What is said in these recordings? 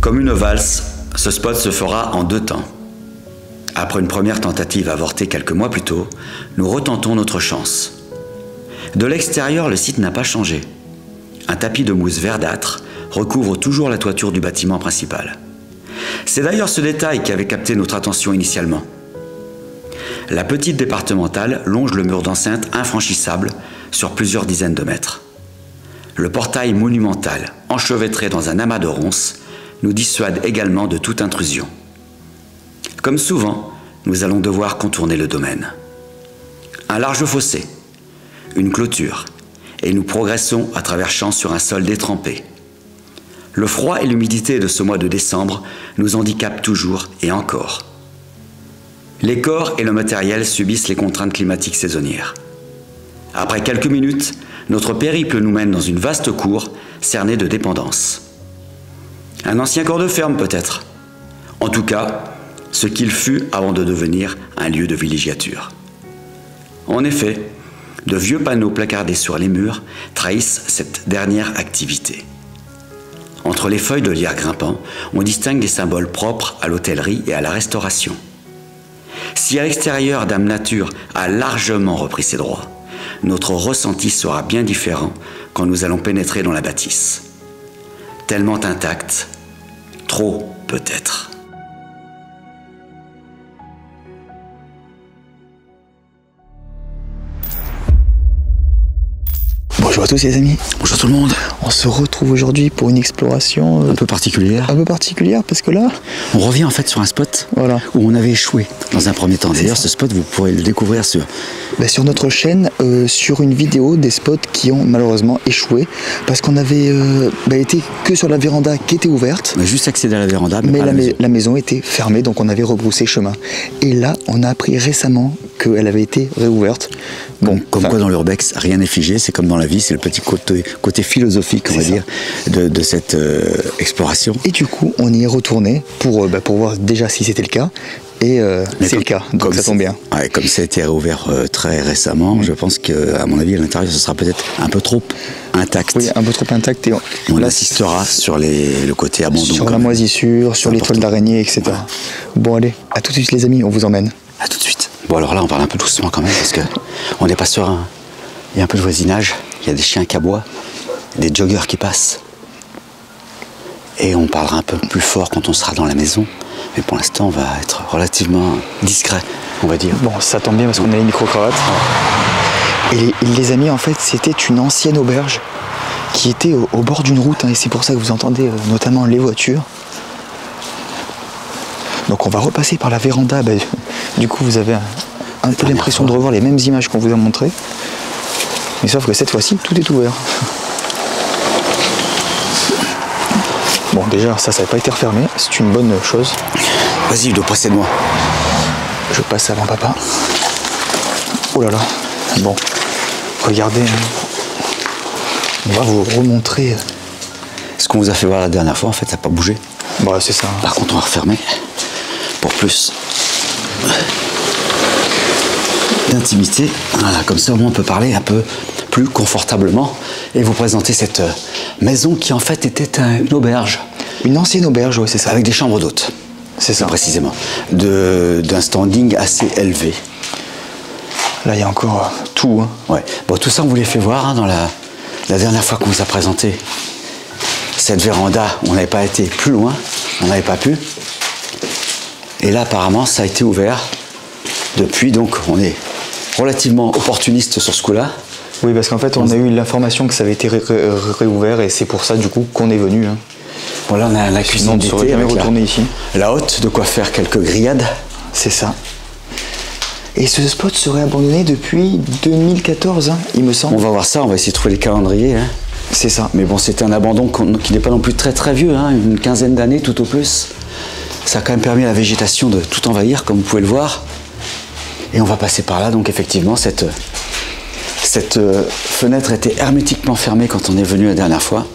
Comme une valse, ce spot se fera en 2 temps. Après une première tentative avortée quelques mois plus tôt, nous retentons notre chance. De l'extérieur, le site n'a pas changé. Un tapis de mousse verdâtre recouvre toujours la toiture du bâtiment principal. C'est d'ailleurs ce détail qui avait capté notre attention initialement. La petite départementale longe le mur d'enceinte infranchissable sur plusieurs dizaines de mètres. Le portail monumental, enchevêtré dans un amas de ronces, nous dissuade également de toute intrusion. Comme souvent, nous allons devoir contourner le domaine. Un large fossé, une clôture, et nous progressons à travers champs sur un sol détrempé. Le froid et l'humidité de ce mois de décembre nous handicapent toujours et encore. Les corps et le matériel subissent les contraintes climatiques saisonnières. Après quelques minutes, notre périple nous mène dans une vaste cour cernée de dépendances. Un ancien corps de ferme peut-être. En tout cas, ce qu'il fut avant de devenir un lieu de villégiature. En effet, de vieux panneaux placardés sur les murs trahissent cette dernière activité. Entre les feuilles de lierre grimpant, on distingue des symboles propres à l'hôtellerie et à la restauration. Si à l'extérieur, Dame Nature a largement repris ses droits, notre ressenti sera bien différent quand nous allons pénétrer dans la bâtisse. Tellement intacte, trop peut-être. Bonjour à tous les amis. Bonjour tout le monde. On se retrouve aujourd'hui pour une exploration Un peu particulière. Un peu particulière parce que là, on revient en fait sur un spot voilà, où on avait échoué dans un premier temps. D'ailleurs, ce spot, vous pourrez le découvrir sur notre chaîne, sur une vidéo des spots qui ont malheureusement échoué parce qu'on avait été que sur la véranda qui était ouverte. On a juste accédé à la véranda, mais pas la maison était fermée, donc on avait rebroussé chemin. Et là, on a appris récemment qu'elle avait été réouverte. Bon, comme quoi dans l'urbex, rien n'est figé, c'est comme dans la vie, c'est le petit côté philosophique, on va dire, de cette exploration. Et du coup, on y est retourné pour voir déjà si c'était le cas. Et c'est le cas, donc ça tombe bien. Ouais, comme ça a été réouvert très récemment, je pense qu'à mon avis, à l'intérieur, ce sera peut-être un peu trop intact. Oui, un peu trop intact. Et on assistera sur le côté abandon. Sur la moisissure, sur les toiles d'araignée, etc. Voilà. Bon, allez, à tout de suite les amis, on vous emmène. À tout de suite. Bon, alors là, on parle un peu doucement quand même, parce que on n'est pas sur il y a un peu de voisinage, il y a des chiens qui aboient, des joggers qui passent. Et on parlera un peu plus fort quand on sera dans la maison. Mais pour l'instant, on va être relativement discret, on va dire. Bon, ça tombe bien parce qu'on a les micro-cravates. Et les amis, en fait, c'était une ancienne auberge qui était au bord d'une route. Et c'est pour ça que vous entendez notamment les voitures. Donc on va repasser par la véranda. Du coup, vous avez un peu l'impression de revoir les mêmes images qu'on vous a montrées. Mais sauf que cette fois-ci, tout est ouvert. Bon, déjà, ça n'avait pas été refermé. C'est une bonne chose. Vas-y, Ludo, précède-moi. Je passe avant papa. Oh là là. Bon, regardez. On va vous remontrer. Ce qu'on vous a fait voir la dernière fois, en fait, ça n'a pas bougé. Bah, c'est ça. Par contre, on va refermer pour plus d'intimité. Voilà, comme ça, au moins, on peut parler un peu plus confortablement et vous présenter cette maison qui, en fait, était une auberge. Une ancienne auberge, oui, c'est ça. Avec des chambres d'hôtes. C'est ça. Précisément. D'un standing assez élevé. Là, il y a encore tout. Hein. Ouais. Bon, tout ça, on vous l'a fait voir dans la dernière fois qu'on vous a présenté cette véranda. On n'avait pas été plus loin. On n'avait pas pu. Et là, apparemment, ça a été ouvert depuis. Donc, on est relativement opportuniste sur ce coup-là. Oui, parce qu'en fait, on a eu l'information que ça avait été réouvert et c'est pour ça, du coup, qu'on est venu. Hein. Voilà, on a la cuisine d'été avec ici. La haute, de quoi faire quelques grillades. C'est ça. Et ce spot serait abandonné depuis 2014, hein, il me semble. On va voir ça, on va essayer de trouver les calendriers. Hein. C'est ça. Mais bon, c'était un abandon qui n'est pas non plus très très vieux, hein, une quinzaine d'années tout au plus. Ça a quand même permis à la végétation de tout envahir, comme vous pouvez le voir. Et on va passer par là, donc effectivement, cette fenêtre était hermétiquement fermée quand on est venu la dernière fois.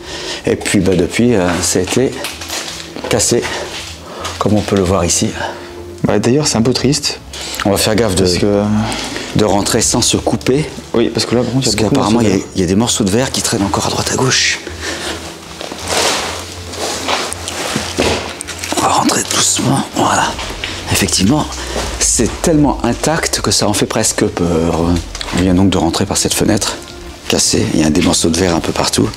Et puis depuis, ça a été cassé, comme on peut le voir ici. D'ailleurs, c'est un peu triste. On va faire gaffe de rentrer sans se couper. Oui, parce que là, par contre, parce qu'apparemment, il y a des morceaux de verre qui traînent encore à droite à gauche. rentrer doucement. Voilà. Effectivement, c'est tellement intact que ça en fait presque peur. On vient donc de rentrer par cette fenêtre cassée. Il y a des morceaux de verre un peu partout.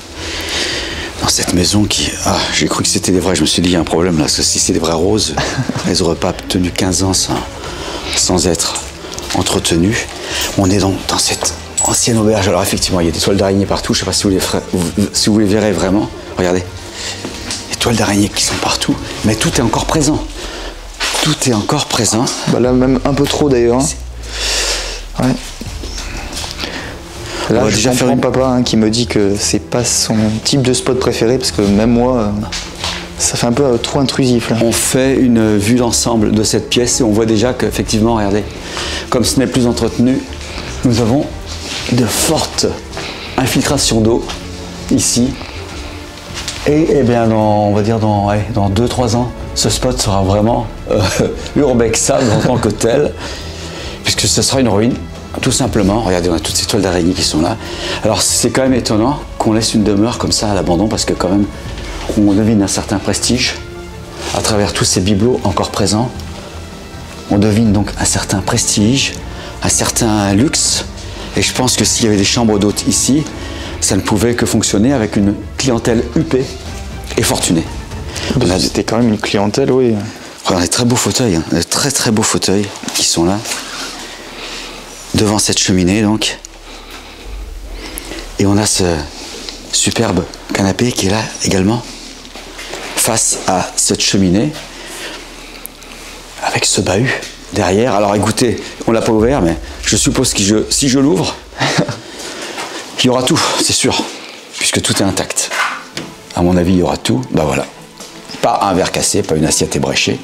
Dans cette maison qui... Ah, j'ai cru que c'était des vrais. Je me suis dit, il y a un problème là. Parce que si c'est des vrais roses, elles n'auraient pas tenu 15 ans sans être entretenues. On est donc dans cette ancienne auberge. Alors effectivement, il y a des toiles d'araignée partout. Je ne sais pas si vous les verrez vraiment. Regardez. Les toiles d'araignée qui sont partout. Mais tout est encore présent. Tout est encore présent. Bah là, même un peu trop d'ailleurs. Ouais. Là, je déjà comprends papa hein, qui me dit que c'est pas son type de spot préféré parce que même moi, ça fait un peu trop intrusif. Là. On fait une vue d'ensemble de cette pièce et on voit déjà qu'effectivement, regardez, comme ce n'est plus entretenu, nous avons de fortes infiltrations d'eau ici. Et bien, on va dire dans 2-3 ans, ce spot sera vraiment urbexable en tant que tel, puisque ce sera une ruine. Tout simplement, regardez, on a toutes ces toiles d'araignée qui sont là. Alors c'est quand même étonnant qu'on laisse une demeure comme ça à l'abandon parce que quand même on devine un certain prestige à travers tous ces bibelots encore présents. On devine donc un certain prestige, un certain luxe. Et je pense que s'il y avait des chambres d'hôtes ici, ça ne pouvait que fonctionner avec une clientèle huppée et fortunée. C'était quand même une clientèle, oui. Regardez, des très beaux fauteuils, hein, des très très beaux fauteuils qui sont là. Devant cette cheminée donc, et on a ce superbe canapé qui est là également face à cette cheminée avec ce bahut derrière. Alors écoutez, on l'a pas ouvert mais je suppose que si je l'ouvre il y aura tout, c'est sûr, puisque tout est intact. À mon avis il y aura tout. Bah voilà, pas un verre cassé, pas une assiette ébréchée,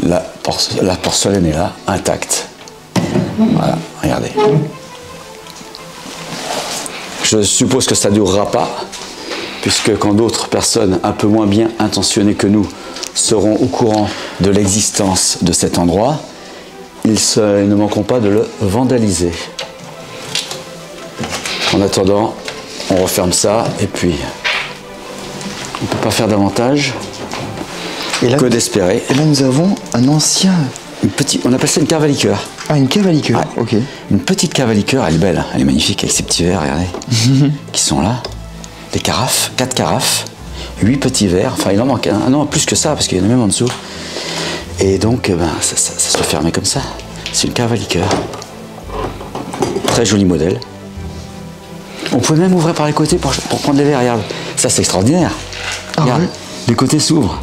la porcelaine est là, intacte. Voilà, regardez. Je suppose que ça ne durera pas, puisque quand d'autres personnes un peu moins bien intentionnées que nous seront au courant de l'existence de cet endroit, ils ne manqueront pas de le vandaliser. En attendant, on referme ça et puis on ne peut pas faire davantage que d'espérer. Et là nous avons un ancien... On appelle ça une cave à liqueur. Ah, une cave à liqueur, ouais. Ok. Une petite cave à liqueur, elle est belle, elle est magnifique avec ces petits verres, regardez, qui sont là. Des carafes, 4 carafes, 8 petits verres, enfin il en manque un, non, plus que ça, parce qu'il y en a même en dessous. Et donc, ça se fermait comme ça. C'est une cave à liqueur. Très joli modèle. On pouvait même ouvrir par les côtés pour prendre des verres, regarde. Ça, c'est extraordinaire. Regarde, ouais. Les côtés s'ouvrent.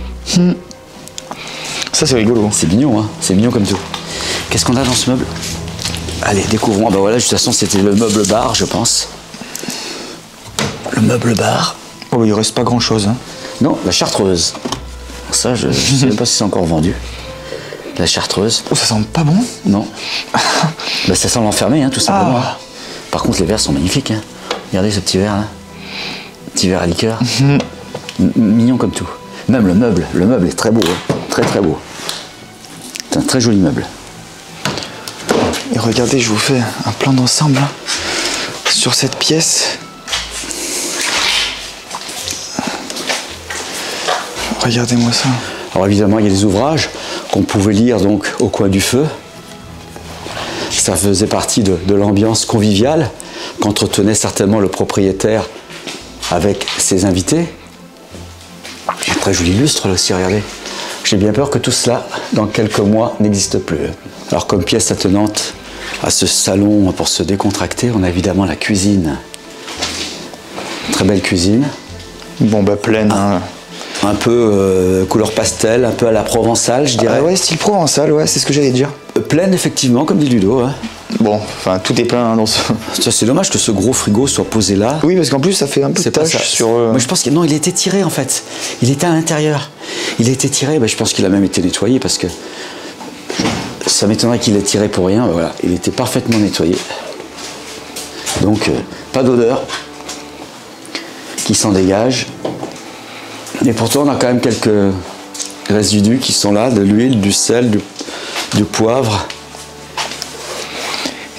Ça, c'est rigolo. C'est mignon, hein. C'est mignon comme tout. Qu'est-ce qu'on a dans ce meuble? Allez, découvrons. Ah bah voilà, de toute façon, c'était le meuble bar, je pense. Le meuble bar. Oh, bah, il reste pas grand-chose. Hein. Non, la chartreuse. Ça, je ne sais même pas si c'est encore vendu. La chartreuse. Oh, ça sent pas bon? Non. Bah, ça sent l'enfermer, hein, tout simplement. Ah. Par contre, les verres sont magnifiques. Hein. Regardez ce petit verre là. Petit verre à liqueur. Mignon comme tout. Même le meuble est très beau. Hein. Très très beau. C'est un très joli meuble. Et regardez, je vous fais un plan d'ensemble hein, sur cette pièce. Regardez-moi ça. Alors évidemment, il y a des ouvrages qu'on pouvait lire donc au coin du feu. Ça faisait partie de l'ambiance conviviale qu'entretenait certainement le propriétaire avec ses invités. Il y a un très joli lustre là aussi, regardez. J'ai bien peur que tout cela, dans quelques mois, n'existe plus. Alors comme pièce attenante à ce salon pour se décontracter, on a évidemment la cuisine. Très belle cuisine. Bon bah pleine. Hein. Un peu couleur pastel, un peu à la provençale, je dirais. Ah ouais, style provençal, ouais, c'est ce que j'allais dire. Pleine, effectivement, comme dit Ludo. Hein. Bon, enfin, tout est plein hein, dans ce... C'est dommage que ce gros frigo soit posé là. Oui, parce qu'en plus, ça fait un peu de tache sur... Mais je pense que non, il a été tiré, en fait. Il était à l'intérieur. Il a été tiré, bah, je pense qu'il a même été nettoyé, parce que ça m'étonnerait qu'il ait tiré pour rien. Bah, voilà, il était parfaitement nettoyé. Donc, pas d'odeur qui s'en dégage. Et pourtant, on a quand même quelques résidus qui sont là, de l'huile, du sel, du poivre.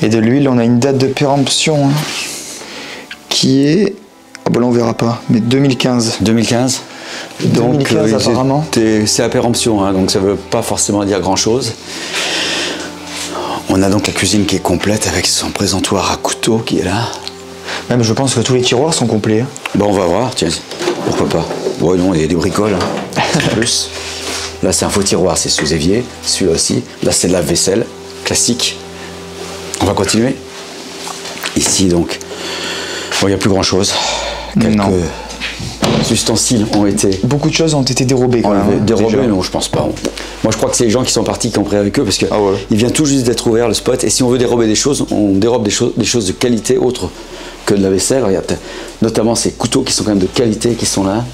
Et de l'huile, on a une date de péremption hein, qui est... Ah bah là, on verra pas, mais 2015. 2015. 2015 apparemment. C'est la péremption, hein, donc ça veut pas forcément dire grand-chose. On a donc la cuisine qui est complète avec son présentoir à couteau qui est là. Même je pense que tous les tiroirs sont complets. Bon, on va voir, tiens, pourquoi pas. Bon, non, il y a des bricoles, hein, en plus. Là, c'est un faux tiroir, c'est sous évier, celui-là aussi. Là, c'est de la vaisselle, classique. On va continuer. Ici, donc, bon, il n'y a plus grand-chose. Quelques ustensiles ont été... Beaucoup de choses ont été dérobées quand même. Dérobées, non, je pense pas. Moi, je crois que c'est les gens qui sont partis qui ont pris avec eux, parce que il vient tout juste d'être ouvert, le spot. Et si on veut dérober des choses, on dérobe des choses de qualité autre que de la vaisselle. Regarde, notamment ces couteaux qui sont quand même de qualité, qui sont là,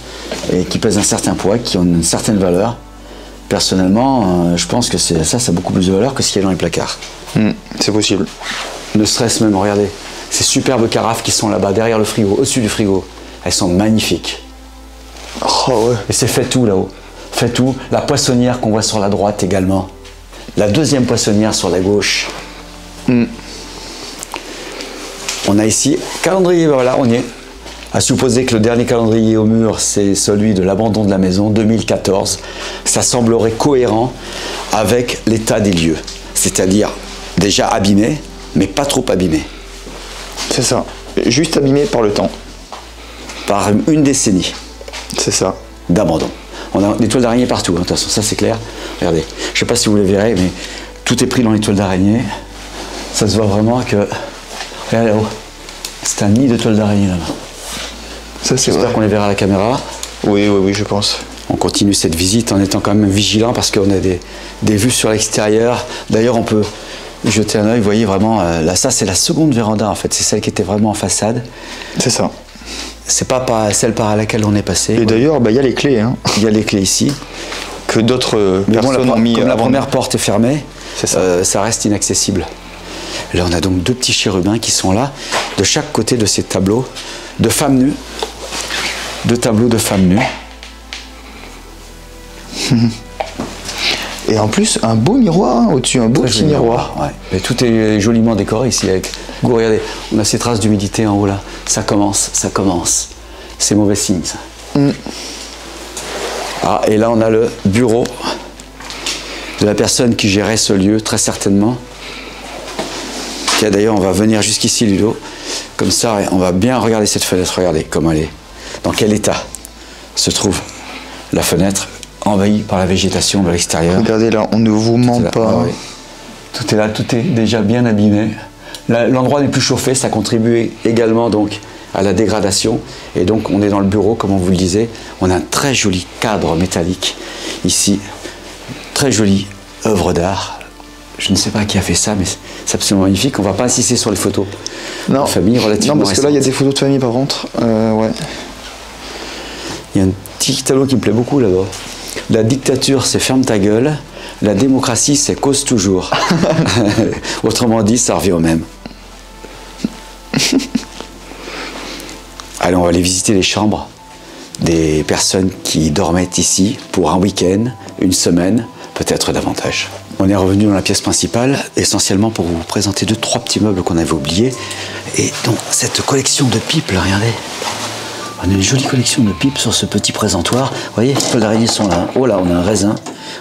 et qui pèsent un certain poids, qui ont une certaine valeur. Personnellement, je pense que ça a beaucoup plus de valeur que ce qu'il y a dans les placards. C'est possible. Ne stress même, regardez. Ces superbes carafes qui sont là-bas, derrière le frigo, au-dessus du frigo. Elles sont magnifiques. Oh ouais. Et c'est fait tout là-haut. Fait tout. La poissonnière qu'on voit sur la droite également. La deuxième poissonnière sur la gauche. On a ici, calendrier, voilà, on y est. À supposer que le dernier calendrier au mur, c'est celui de l'abandon de la maison, 2014. Ça semblerait cohérent avec l'état des lieux. C'est-à-dire déjà abîmé, mais pas trop abîmé. C'est ça. Juste abîmé par le temps. Par une décennie. C'est ça. D'abandon. On a des toiles d'araignée partout, hein, de toute façon, ça c'est clair. Regardez, je ne sais pas si vous les verrez, mais tout est pris dans les toiles d'araignée. Ça se voit vraiment que... Regardez là-haut. C'est un nid de toiles d'araignée là-bas. J'espère qu'on les verra à la caméra. Oui, je pense. On continue cette visite en étant quand même vigilant parce qu'on a des vues sur l'extérieur. D'ailleurs, on peut jeter un œil, vous voyez vraiment, là, ça c'est la seconde véranda en fait, c'est celle qui était vraiment en façade. C'est ça. C'est pas celle par laquelle on est passé. Et d'ailleurs, il y a les clés. Hein. Il y a les clés ici. Que d'autres personnes ont mis. Comme la première porte est fermée, ça reste inaccessible. Là, on a donc deux petits chérubins qui sont là, de chaque côté de ces tableaux de femmes nues. Deux tableaux de femmes nues. Et en plus, un beau miroir hein, au-dessus, un beau petit miroir. Ouais. Et tout est joliment décoré ici. Avec... Vous regardez, on a ces traces d'humidité en haut là. Ça commence. C'est mauvais signe ça. Ah, et là, on a le bureau de la personne qui gérait ce lieu, très certainement. D'ailleurs, on va venir jusqu'ici, Ludo. Comme ça, on va bien regarder cette fenêtre. Regardez comment elle est. Dans quel état se trouve la fenêtre envahie par la végétation de l'extérieur. Regardez là, on ne vous ment pas. Ah, oui. Tout est là, tout est déjà bien abîmé. L'endroit n'est plus chauffé, ça contribue également donc à la dégradation. Et donc on est dans le bureau, comme on vous le disait. On a un très joli cadre métallique ici. Très jolie œuvre d'art. Je ne sais pas qui a fait ça, mais c'est absolument magnifique. On ne va pas insister sur les photos de famille relativement Non, parce que là, il y a des photos de famille par contre. Ouais. Il y a un petit tableau qui me plaît beaucoup là-bas. La dictature, c'est ferme ta gueule. La démocratie, c'est cause toujours. Autrement dit, ça revient au même. Allez, on va aller visiter les chambres des personnes qui dormaient ici pour un week-end, une semaine, peut-être davantage. On est revenu dans la pièce principale, essentiellement pour vous présenter 2-3 petits meubles qu'on avait oubliés. Et donc, cette collection de pipes, là, regardez. On a une jolie collection de pipes sur ce petit présentoir. Vous voyez, les toiles d'araignée sont là. Oh là, on a un raisin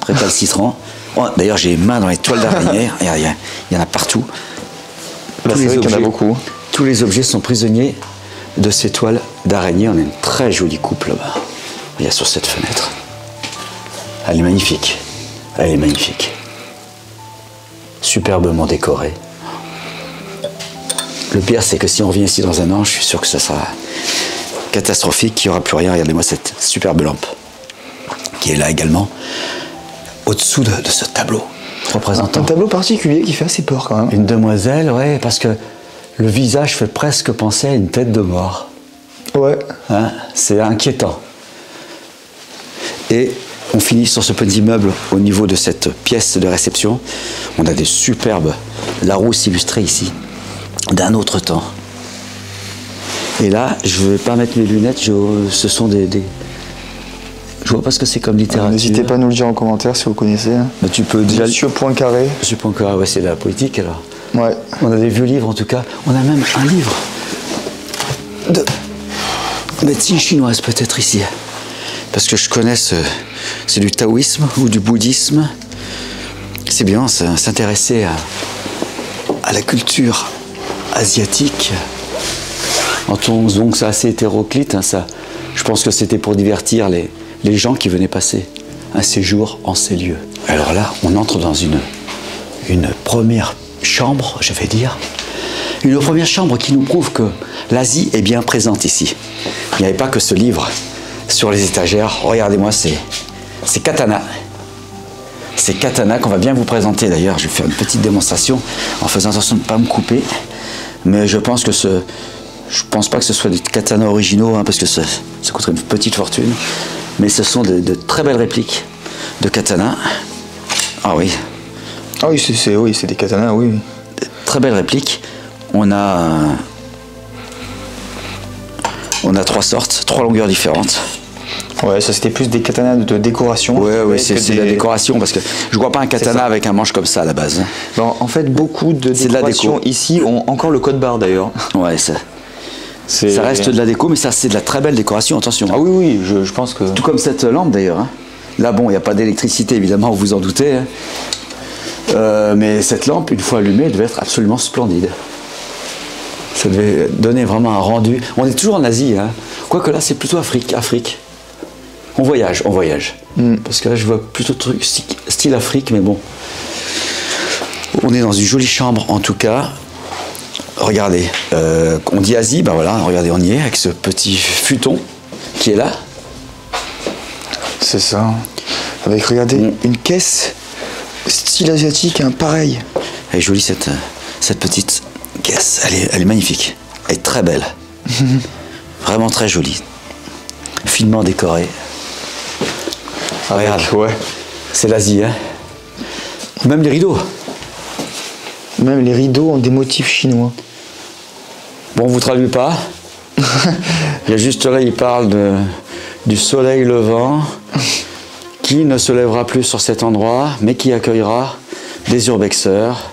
récalcitrant. Oh, d'ailleurs, j'ai les mains dans les toiles d'araignée. Il y en a partout. Là, c'est vrai qu'il y en a beaucoup. Tous les objets sont prisonniers de ces toiles d'araignée. On a une très jolie coupe là-bas. Il y a sur cette fenêtre. Elle est magnifique. Elle est magnifique. Superbement décorée. Le pire, c'est que si on revient ici dans un an, je suis sûr que ça sera catastrophique, il n'y aura plus rien. Regardez-moi cette superbe lampe qui est là également, au-dessous de ce tableau représentant. Un tableau particulier qui fait assez peur quand même. Une demoiselle, ouais, parce que le visage fait presque penser à une tête de mort. Ouais. Hein, c'est inquiétant. Et on finit sur ce petit meuble au niveau de cette pièce de réception. On a des superbes Larousse illustrées ici, d'un autre temps. Et là, je ne vais pas mettre mes lunettes, ce sont des... Je vois pas ce que c'est comme littérature. N'hésitez pas à nous le dire en commentaire si vous connaissez. Mais tu peux déjà... Monsieur Poincaré. Monsieur Poincaré, ouais, c'est de la politique alors. Ouais. On a des vieux livres en tout cas. On a même un livre de médecine chinoise peut-être ici. parce que je connais c'est du taoïsme ou du bouddhisme. C'est bien s'intéresser à la culture asiatique. Donc c'est assez hétéroclite, hein, ça. Je pense que c'était pour divertir les gens qui venaient passer un séjour en ces lieux. Alors là, on entre dans une première chambre, je vais dire. Une première chambre qui nous prouve que l'Asie est bien présente ici. Il n'y avait pas que ce livre sur les étagères. Regardez-moi, c'est Katana. C'est Katana qu'on va bien vous présenter d'ailleurs. Je vais faire une petite démonstration en faisant attention de ne pas me couper. Mais je pense pas que ce soit des katanas originaux, hein, parce que ça coûterait une petite fortune. Mais ce sont de très belles répliques de katana. Ah oui. Ah oui, c'est des katanas, oui. De très belles répliques. On a 3 sortes, 3 longueurs différentes. Ouais, ça c'était plus des katanas de décoration. Ouais, c'est de la décoration, parce que je vois pas un katana avec un manche comme ça à la base. Bon, en fait, beaucoup de décorations ici ont encore le code barre d'ailleurs. Ouais, ça reste de la déco, mais ça c'est de la très belle décoration, attention. Ah oui, je pense que... Tout comme cette lampe d'ailleurs. Hein. Là bon, il n'y a pas d'électricité évidemment, vous vous en doutez. Hein. Mais cette lampe, une fois allumée, elle devait être absolument splendide. Ça devait donner vraiment un rendu. On est toujours en Asie, hein. Quoique là c'est plutôt Afrique. On voyage. Parce que là je vois plutôt truc style Afrique, mais bon. On est dans une jolie chambre en tout cas. Regardez, on dit Asie, ben voilà, regardez, on y est avec ce petit futon qui est là. C'est ça. Avec, regardez, une caisse style asiatique, hein, pareil. Elle est jolie cette petite caisse, elle est magnifique, elle est très belle. Vraiment très jolie. Finement décorée. Regarde, ouais. C'est l'Asie, hein. Même les rideaux. Même les rideaux ont des motifs chinois. Bon, on vous traduit pas. Il y a juste là, il parle du soleil levant qui ne se lèvera plus sur cet endroit, mais qui accueillera des urbexeurs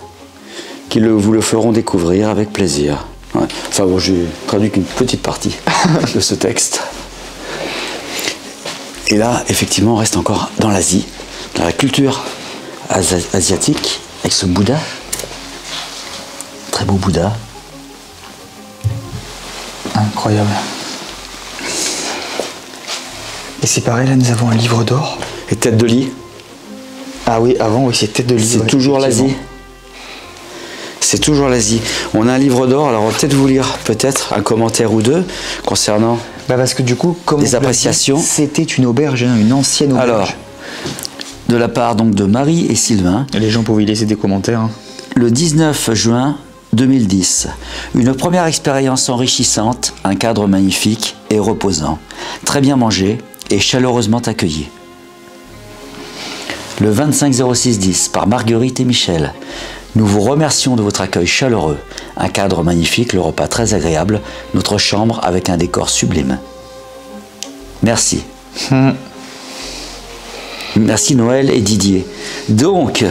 qui vous le feront découvrir avec plaisir. Ouais. Enfin bon, j'ai traduit qu'une petite partie de ce texte. Et là, effectivement, on reste encore dans l'Asie, dans la culture asiatique, avec ce Bouddha. Très beau Bouddha. Incroyable. Et c'est pareil, là nous avons un livre d'or. Et tête de lit. Ah oui, avant, oui, c'est tête de lit. C'est toujours l'Asie. C'est toujours l'Asie. On a un livre d'or, alors on va peut-être vous lire un commentaire ou deux concernant parce que du coup, comme les appréciations. C'était une auberge, hein, une ancienne auberge. Alors, de la part donc de Marie et Sylvain. Les gens pouvaient y laisser des commentaires. Hein. Le 19 juin 2010, une première expérience enrichissante, un cadre magnifique et reposant, très bien mangé et chaleureusement accueilli. Le 25-06-10, par Marguerite et Michel, nous vous remercions de votre accueil chaleureux, un cadre magnifique, le repas très agréable, notre chambre avec un décor sublime. Merci. Merci Noël et Didier. Donc,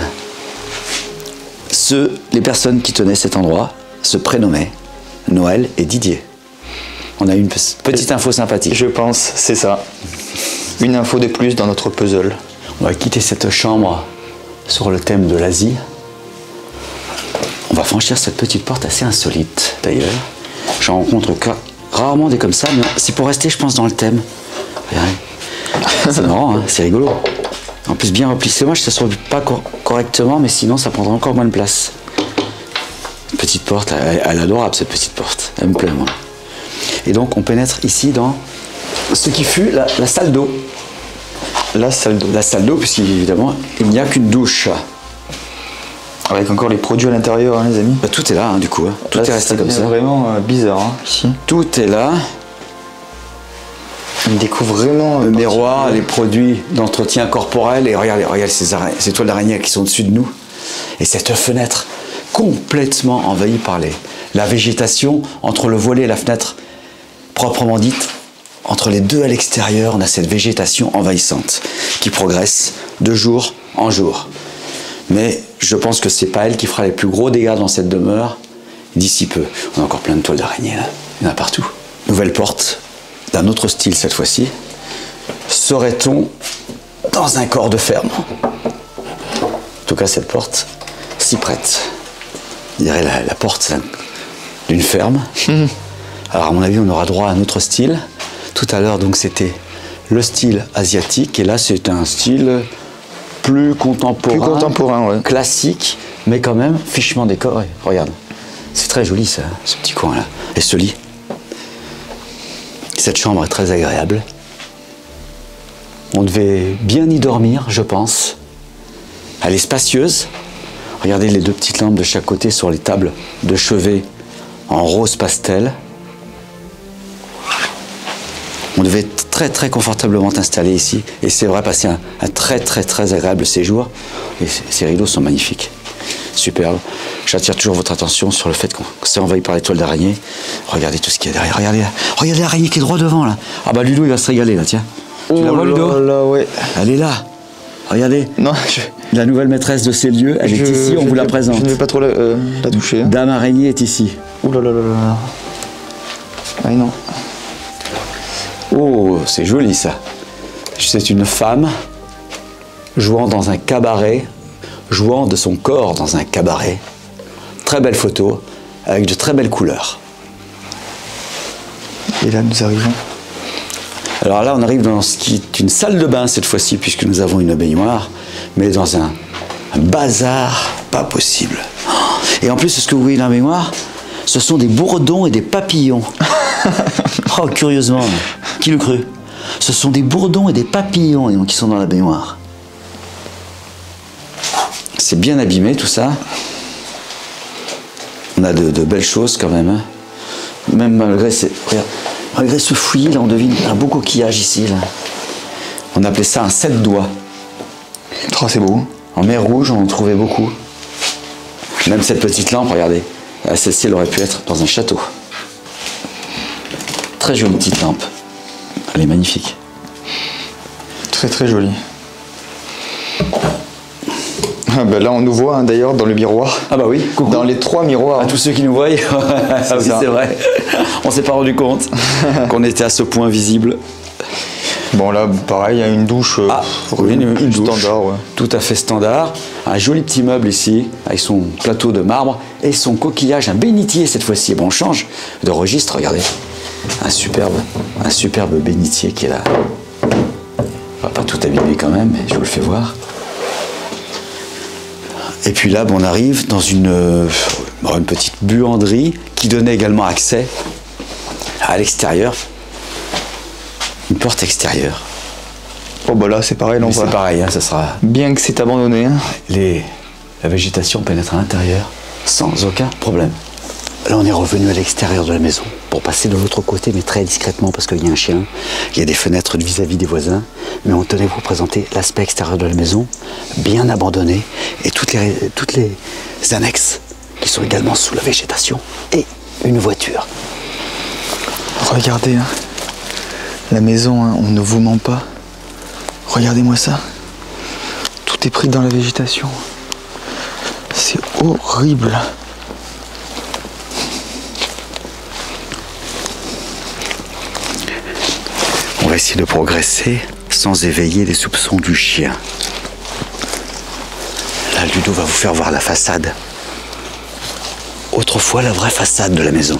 les personnes qui tenaient cet endroit se prénommaient Noël et Didier. On a une petite info sympathique. Je pense, c'est ça. Une info de plus dans notre puzzle. On va quitter cette chambre sur le thème de l'Asie. On va franchir cette petite porte assez insolite d'ailleurs. J'en rencontre rarement des comme ça, mais c'est pour rester, je pense, dans le thème. C'est marrant, hein, c'est rigolo. En plus, bien replissé. Moi, je ne s'assois pas correctement, mais sinon, ça prendra encore moins de place. Petite porte, elle est adorable cette petite porte. Elle me plaît, moi. Et donc, on pénètre ici dans ce qui fut la salle d'eau. La salle d'eau, puisqu'évidemment, il n'y a qu'une douche. Avec encore les produits à l'intérieur, hein, les amis. Bah, tout est là, hein, du coup. Hein. Tout est resté comme ça. C'est vraiment bizarre, hein, ici. Tout est là. On découvre vraiment... le miroir, les produits d'entretien corporel. Et regardez ces toiles d'araignée qui sont au-dessus de nous. Et cette fenêtre complètement envahie par la végétation entre le volet et la fenêtre proprement dite. Entre les deux à l'extérieur, on a cette végétation envahissante qui progresse de jour en jour. Mais je pense que c'est pas elle qui fera les plus gros dégâts dans cette demeure d'ici peu. On a encore plein de toiles d'araignée là, il y en a partout. Nouvelle porte, d'un autre style cette fois-ci. Ce serait-on dans un corps de ferme? En tout cas, cette porte s'y prête. On dirait la porte d'une ferme. Alors, à mon avis, on aura droit à un autre style. Tout à l'heure, donc, c'était le style asiatique. Et là, c'est un style plus contemporain, ouais. Classique, mais quand même fichement décoré. Regarde. C'est très joli, ça, ce petit coin-là. Et ce lit. Cette chambre est très agréable. On devait bien y dormir, je pense. Elle est spacieuse. Regardez les deux petites lampes de chaque côté sur les tables de chevet en rose pastel. On devait très très confortablement installer ici. Et c'est vrai, passer un très très très agréable séjour. Et ces rideaux sont magnifiques. Superbe. J'attire toujours votre attention sur le fait qu'on s'est envahi par les toiles d'araignée. Regardez tout ce qu'il y a derrière. Regardez l'araignée qui est droit devant là. Ah bah Ludo il va se régaler là, tiens. Tu la vois Ludo? Là, ouais. Elle est là. Regardez. Non, La nouvelle maîtresse de ces lieux, elle est ici, on vous la présente. Je ne vais pas trop la toucher. Hein. Dame araignée est ici. Ouh là là là là. Ah non. Oh, c'est joli ça. C'est une femme jouant dans un cabaret, jouant de son corps dans un cabaret. Très belle photo, avec de très belles couleurs. Et là, nous arrivons. Alors là, on arrive dans ce qui est une salle de bain cette fois-ci, puisque nous avons une baignoire, mais dans un bazar pas possible. Et en plus, ce que vous voyez dans la baignoire, ce sont des bourdons et des papillons. Oh, curieusement, qui le crut? Ce sont des bourdons et des papillons qui sont dans la baignoire. C'est bien abîmé tout ça. On a de belles choses quand même. Hein. Même malgré ce fouillis, là, on devine un beau coquillage ici. Là. On appelait ça un 7 doigts. Oh, c'est beau. En mer Rouge, on en trouvait beaucoup. Même cette petite lampe, regardez. Celle-ci, elle aurait pu être dans un château. Très jolie petite lampe. Elle est magnifique. Très très jolie. Ah ben là, on nous voit hein, d'ailleurs dans le miroir. Ah bah oui, coucou. Dans les 3 miroirs. À tous ceux qui nous voient, c'est vrai. On s'est pas rendu compte qu'on était à ce point visible. Bon là, pareil, il y a une douche, une douche standard. Ouais. Tout à fait standard. Un joli petit meuble ici, avec son plateau de marbre et son coquillage, un bénitier cette fois-ci. Bon, on change de registre, regardez. Un superbe bénitier qui est là. On va pas tout abîmer quand même, mais je vous le fais voir. Et puis là, on arrive dans une petite buanderie qui donnait également accès à l'extérieur. Une porte extérieure. Oh bah là, c'est pareil. C'est pareil, hein, ça sera... Bien que c'est abandonné. Hein. La végétation pénètre à l'intérieur sans aucun problème. Là, on est revenu à l'extérieur de la maison pour passer de l'autre côté, mais très discrètement parce qu'il y a un chien. Il y a des fenêtres vis-à-vis des voisins. Mais on tenait vous présenter l'aspect extérieur de la maison, bien abandonné, et toutes les annexes qui sont également sous la végétation, et une voiture. Regardez, hein. La maison, hein, on ne vous ment pas. Regardez-moi ça. Tout est pris dans la végétation. C'est horrible. On va essayer de progresser sans éveiller les soupçons du chien. Là, Ludo va vous faire voir la façade. Autrefois, la vraie façade de la maison.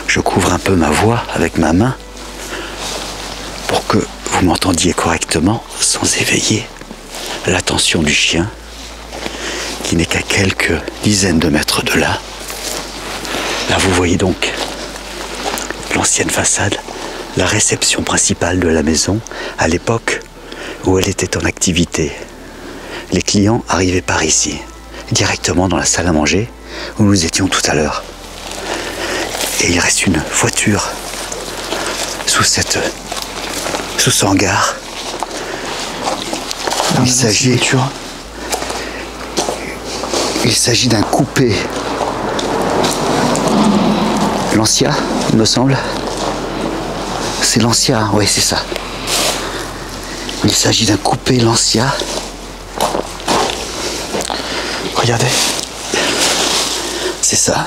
Je couvre un peu ma voix avec ma main pour que vous m'entendiez correctement sans éveiller l'attention du chien qui n'est qu'à quelques dizaines de mètres de là. Là, vous voyez donc l'ancienne façade, la réception principale de la maison à l'époque où elle était en activité. Les clients arrivaient par ici, directement dans la salle à manger où nous étions tout à l'heure. Et il reste une voiture sous ce hangar. Il s'agit d'un coupé. Lancia, il me semble. C'est Lancia, oui, c'est ça. Il s'agit d'un coupé Lancia. Regardez. C'est ça.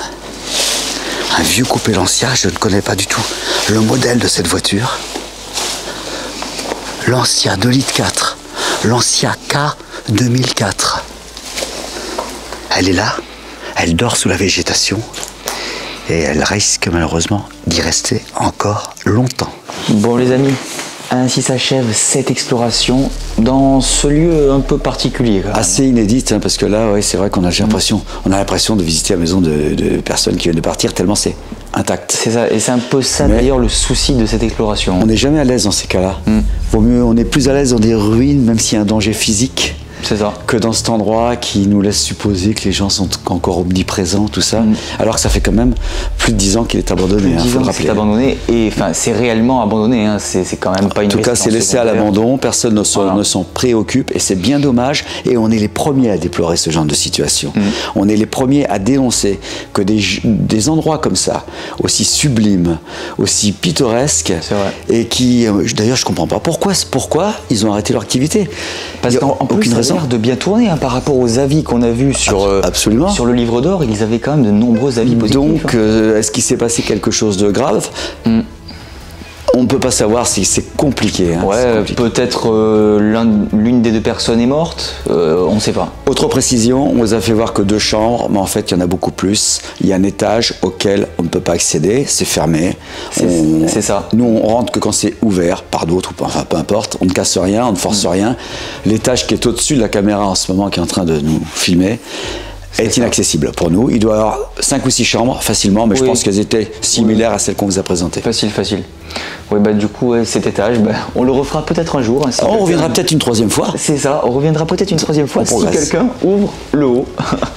Un vieux coupé Lancia, je ne connais pas du tout le modèle de cette voiture. Lancia 2,4 litres, Lancia K 2004. Elle est là, elle dort sous la végétation et elle risque malheureusement d'y rester encore longtemps. Bon les amis, ainsi s'achève cette exploration dans ce lieu un peu particulier. Assez inédite, hein, parce que là, ouais, c'est vrai qu'on a l'impression de visiter la maison de personnes qui viennent de partir, tellement c'est intact. C'est ça, et c'est un peu ça d'ailleurs le souci de cette exploration. On n'est jamais à l'aise dans ces cas-là. Vaut mieux, on est plus à l'aise dans des ruines, même s'il y a un danger physique. C'est ça. Que dans cet endroit qui nous laisse supposer que les gens sont encore omniprésents, tout ça. Alors que ça fait quand même plus de 10 ans qu'il est abandonné. Plus de 10 ans qu'il est abandonné, et enfin c'est réellement abandonné, hein. C'est quand même pas une. En tout cas, c'est laissé à l'abandon, personne ne s'en préoccupe, et c'est bien dommage. Et on est les premiers à déplorer ce genre de situation. On est les premiers à dénoncer que des endroits comme ça, aussi sublimes, aussi pittoresques, et qui, d'ailleurs, je comprends pas pourquoi ils ont arrêté leur activité. Parce qu'en plus, ça a l'air de bien tourner, hein, par rapport aux avis qu'on a vus sur le livre d'or. Ils avaient quand même de nombreux avis positifs. Donc, est-ce qu'il s'est passé quelque chose de grave? On ne peut pas savoir, si c'est compliqué. Hein, ouais, peut-être l'une des deux personnes est morte, on ne sait pas. Autre précision, on nous a fait voir que 2 chambres, mais en fait il y en a beaucoup plus. Il y a un étage auquel on ne peut pas accéder, c'est fermé. C'est ça. Nous on rentre que quand c'est ouvert par d'autres, enfin peu importe, on ne casse rien, on ne force rien. L'étage qui est au-dessus de la caméra en ce moment, qui est en train de nous filmer, est inaccessible pour nous. Il doit y avoir 5 ou 6 chambres facilement, mais je pense qu'elles étaient similaires à celles qu'on vous a présentées. Facile. Oui, bah du coup, cet étage, on le refera peut-être un jour. Hein, si on reviendra peut-être une 3e fois. C'est ça, on reviendra peut-être une 3e fois si quelqu'un ouvre le haut.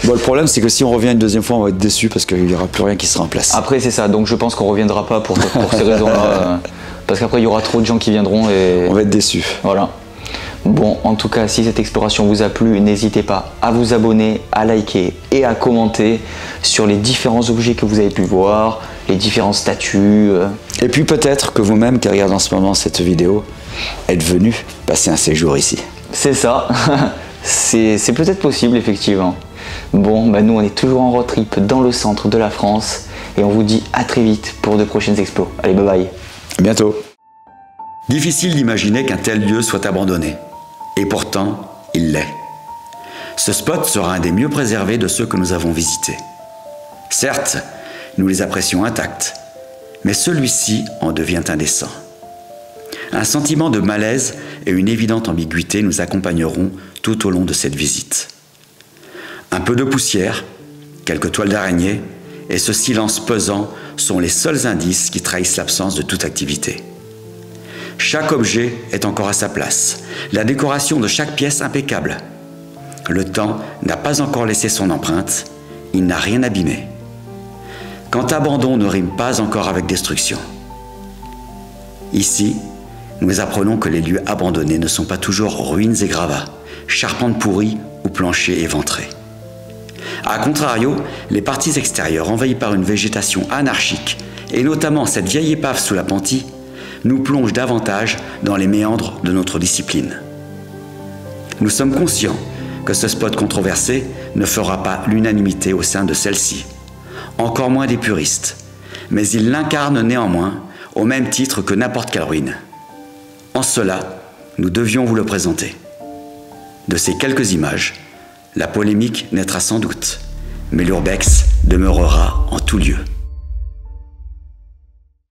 Bon, le problème, c'est que si on revient une 2e fois, on va être déçu parce qu'il n'y aura plus rien qui sera en place. Après, c'est ça, donc je pense qu'on ne reviendra pas pour ces raisons-là. Parce qu'après, il y aura trop de gens qui viendront et... On va être déçus. Voilà. Bon, en tout cas, si cette exploration vous a plu, n'hésitez pas à vous abonner, à liker et à commenter sur les différents objets que vous avez pu voir, les différentes statues. Et puis peut-être que vous-même qui regardez en ce moment cette vidéo, êtes venu passer un séjour ici. C'est ça, c'est peut-être possible effectivement. Bon, nous on est toujours en road trip dans le centre de la France et on vous dit à très vite pour de prochaines expos. Allez, bye bye. À bientôt. Difficile d'imaginer qu'un tel lieu soit abandonné. Et pourtant, il l'est. Ce spot sera un des mieux préservés de ceux que nous avons visités. Certes, nous les apprécions intacts, mais celui-ci en devient indécent. Un sentiment de malaise et une évidente ambiguïté nous accompagneront tout au long de cette visite. Un peu de poussière, quelques toiles d'araignée et ce silence pesant sont les seuls indices qui trahissent l'absence de toute activité. Chaque objet est encore à sa place, la décoration de chaque pièce impeccable. Le temps n'a pas encore laissé son empreinte, il n'a rien abîmé. Quand abandon ne rime pas encore avec destruction. Ici, nous apprenons que les lieux abandonnés ne sont pas toujours ruines et gravats, charpentes pourries ou planchers éventrés. A contrario, les parties extérieures envahies par une végétation anarchique, et notamment cette vieille épave sous la Pentie, nous plongent davantage dans les méandres de notre discipline. Nous sommes conscients que ce spot controversé ne fera pas l'unanimité au sein de celle-ci, encore moins des puristes, mais il l'incarne néanmoins au même titre que n'importe quelle ruine. En cela, nous devions vous le présenter. De ces quelques images, la polémique naîtra sans doute, mais l'urbex demeurera en tout lieu.